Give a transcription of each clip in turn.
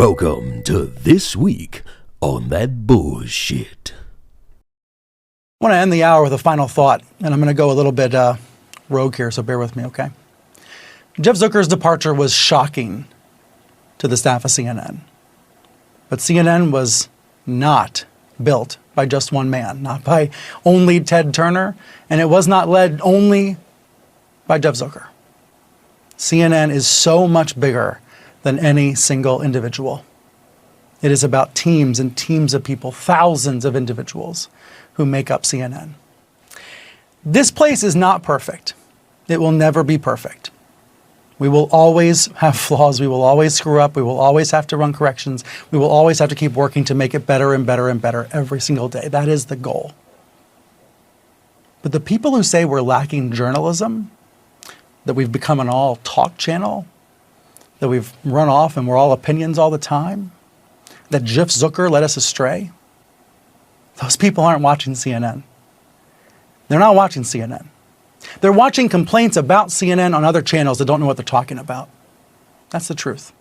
Welcome to This Week on That Bullshit. I want to end the hour with a final thought, and I'm going to go a little bit rogue here, so bear with me, okay? Jeff Zucker's departure was shocking to the staff of CNN. But CNN was not built by just one man, not by only Ted Turner, and it was not led only by Jeff Zucker. CNN is so much bigger than any single individual. It is about teams and teams of people, thousands of individuals who make up CNN. This place is not perfect. It will never be perfect. We will always have flaws. We will always screw up. We will always have to run corrections. We will always have to keep working to make it better and better and better every single day. That is the goal. But the people who say we're lacking journalism, that we've become an all talk channel, that we've run off and we're all opinions all the time, that Jeff Zucker led us astray, those people aren't watching CNN. They're not watching CNN. They're watching complaints about CNN on other channels that don't know what they're talking about. That's the truth.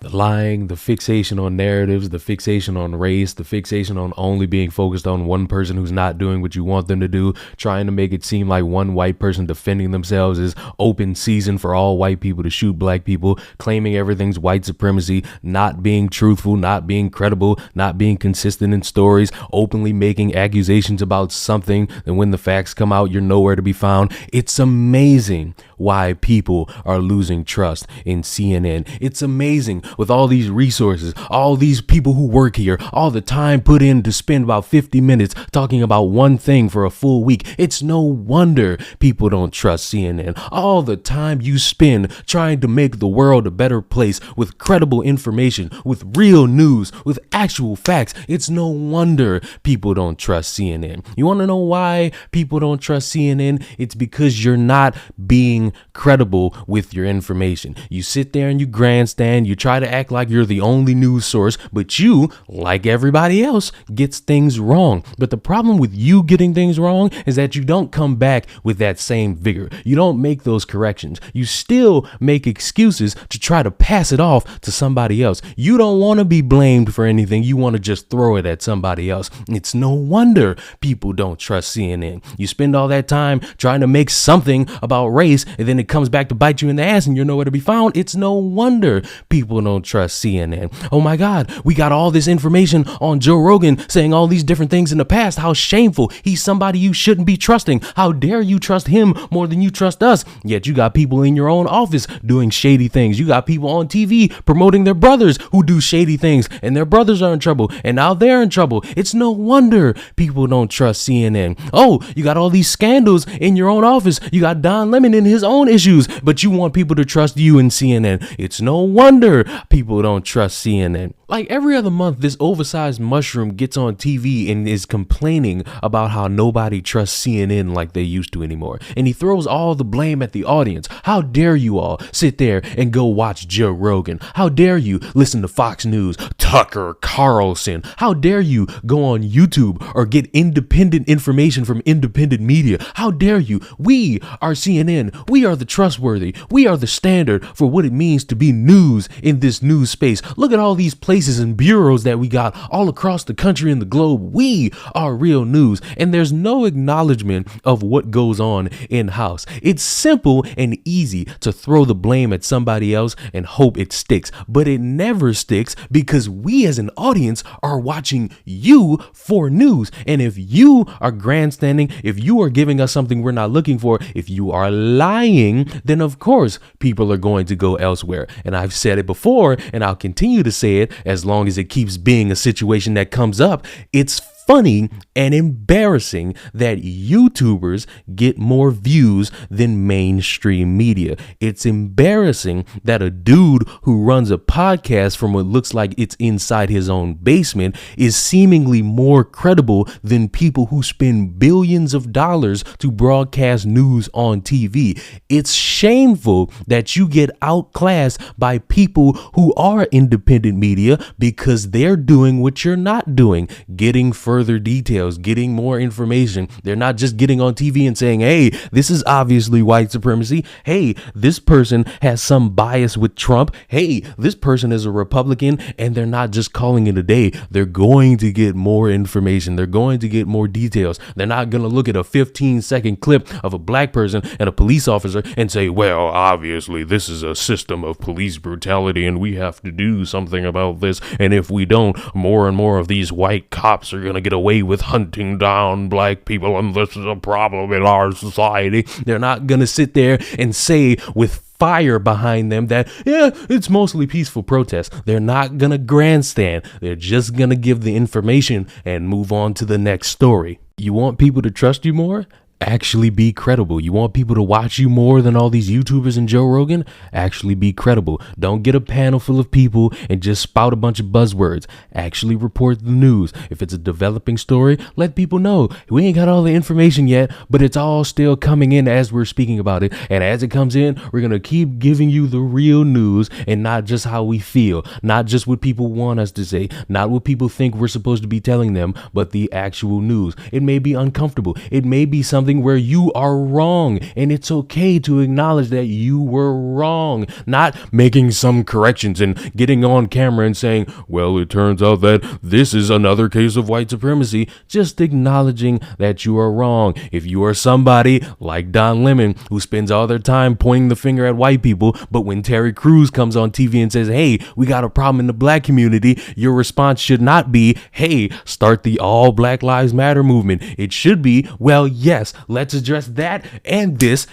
The lying, the fixation on narratives, the fixation on race, the fixation on only being focused on one person who's not doing what you want them to do, trying to make it seem like one white person defending themselves is open season for all white people to shoot black people, claiming everything's white supremacy, not being truthful, not being credible, not being consistent in stories, openly making accusations about something, and when the facts come out, you're nowhere to be found. It's amazing why people are losing trust in CNN. It's amazing with all these resources, all these people who work here, all the time put in to spend about 50 minutes talking about one thing for a full week. It's no wonder people don't trust CNN. All the time you spend trying to make the world a better place with credible information, with real news, with actual facts. It's no wonder people don't trust CNN. You want to know why people don't trust CNN? It's because you're not being credible with your information. You sit there and you grandstand, you try to act like you're the only news source, but you, like everybody else, gets things wrong. But the problem with you getting things wrong is that you don't come back with that same vigor. You don't make those corrections. You still make excuses to try to pass it off to somebody else. You don't want to be blamed for anything. You want to just throw it at somebody else. It's no wonder people don't trust CNN. You spend all that time trying to make something about race, and then it comes back to bite you in the ass and you're nowhere to be found. It's no wonder people don't trust CNN. Oh my God, we got all this information on Joe Rogan saying all these different things in the past. How shameful. He's somebody you shouldn't be trusting. How dare you trust him more than you trust us? Yet you got people in your own office doing shady things. You got people on TV promoting their brothers who do shady things, and their brothers are in trouble, and now they're in trouble. It's no wonder people don't trust CNN. Oh, you got all these scandals in your own office. You got Don Lemon in his own issues, but you want people to trust you and CNN. It's no wonder people don't trust CNN. Like every other month, this oversized mushroom gets on TV and is complaining about how nobody trusts CNN like they used to anymore. And he throws all the blame at the audience. How dare you all sit there and go watch Joe Rogan? How dare you listen to Fox News, Tucker Carlson? How dare you go on YouTube or get independent information from independent media? How dare you? We are CNN. We are the trustworthy. We are the standard for what it means to be news in this news space. Look at all these places and bureaus that we got all across the country and the globe. We are real news, and there's no acknowledgement of what goes on in-house. It's simple and easy to throw the blame at somebody else and hope it sticks, but it never sticks because we as an audience are watching you for news. And if you are grandstanding, if you are giving us something we're not looking for, if you are lying, then of course people are going to go elsewhere. And I've said it before, and I'll continue to say it as long as it keeps being a situation that comes up. It's funny and embarrassing that YouTubers get more views than mainstream media. It's embarrassing that a dude who runs a podcast from what looks like it's inside his own basement is seemingly more credible than people who spend billions of dollars to broadcast news on TV. It's shameful that you get outclassed by people who are independent media because they're doing what you're not doing, getting further further details, getting more information. They're not just getting on TV and saying, hey, this is obviously white supremacy. Hey, this person has some bias with Trump. Hey, this person is a Republican, and they're not just calling it a day. They're going to get more information. They're going to get more details. They're not going to look at a 15-second clip of a black person and a police officer and say, well, obviously this is a system of police brutality and we have to do something about this. And if we don't, more and more of these white cops are going to get away with hunting down black people, and this is a problem in our society. They're not going to sit there and say with fire behind them that, yeah, it's mostly peaceful protests. They're not going to grandstand. They're just going to give the information and move on to the next story. You want people to trust you more? Actually be credible. You want people to watch you more than all these YouTubers and Joe Rogan? Actually be credible. Don't get a panel full of people and just spout a bunch of buzzwords. Actually report the news. If it's a developing story, let people know. We ain't got all the information yet, but it's all still coming in as we're speaking about it. And as it comes in, we're going to keep giving you the real news and not just how we feel, not just what people want us to say, not what people think we're supposed to be telling them, but the actual news. It may be uncomfortable. It may be something where you are wrong, and it's okay to acknowledge that you were wrong, not making some corrections and getting on camera and saying, well, it turns out that this is another case of white supremacy. Just acknowledging that you are wrong. If you are somebody like Don Lemon who spends all their time pointing the finger at white people, but when Terry Crews comes on TV and says, hey, we got a problem in the black community, your response should not be, hey, start the all Black Lives Matter movement. It should be, well, yes, let's address that and this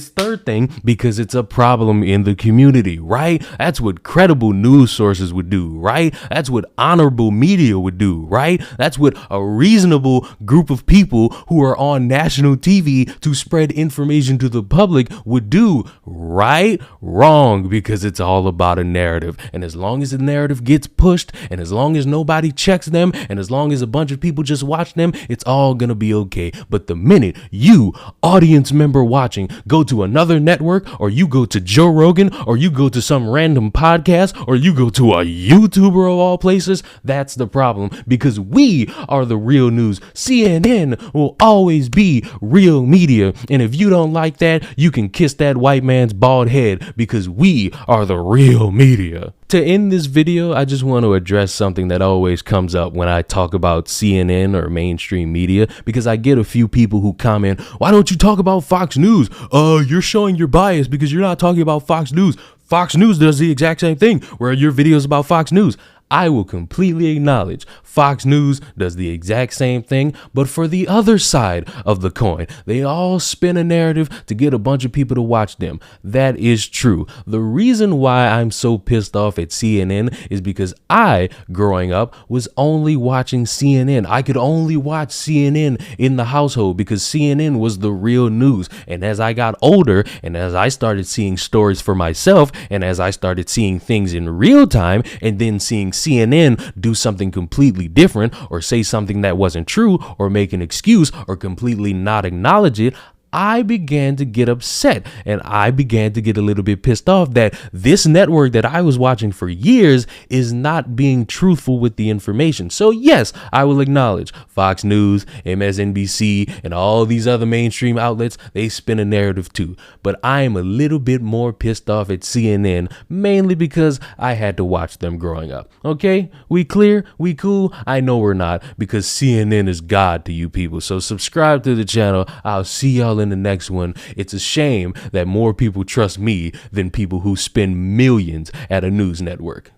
third thing because it's a problem in the community, right? That's what credible news sources would do, right? That's what honorable media would do, right? That's what a reasonable group of people who are on national TV to spread information to the public would do, right? Wrong, because it's all about a narrative. And as long as the narrative gets pushed, and as long as nobody checks them, and as long as a bunch of people just watch them, it's all gonna be okay. But the minute you, audience member watching, go to another network, or you go to Joe Rogan, or you go to some random podcast, or you go to a YouTuber of all places, that's the problem, because we are the real news. CNN will always be real media, and if you don't like that, you can kiss that white man's bald head, because we are the real media. To end this video, I just want to address something that always comes up when I talk about CNN or mainstream media, because I get a few people who comment, why don't you talk about Fox News? You're showing your bias because you're not talking about Fox News. Fox News does the exact same thing. Where are your videos about Fox News? I will completely acknowledge Fox News does the exact same thing, but for the other side of the coin. They all spin a narrative to get a bunch of people to watch them. That is true. The reason why I'm so pissed off at CNN is because I, growing up, was only watching CNN. I could only watch CNN in the household because CNN was the real news. And as I got older, and as I started seeing stories for myself, and as I started seeing things in real time, and then seeing CNN do something completely different, or say something that wasn't true, or make an excuse, or completely not acknowledge it, I began to get upset, and I began to get a little bit pissed off that this network that I was watching for years is not being truthful with the information. So yes, I will acknowledge Fox News, MSNBC, and all these other mainstream outlets, they spin a narrative too. But I am a little bit more pissed off at CNN, mainly because I had to watch them growing up. Okay, we clear? We cool? I know we're not, because CNN is God to you people. So subscribe to the channel. I'll see y'all in the next one. It's a shame that more people trust me than people who spend millions at a news network.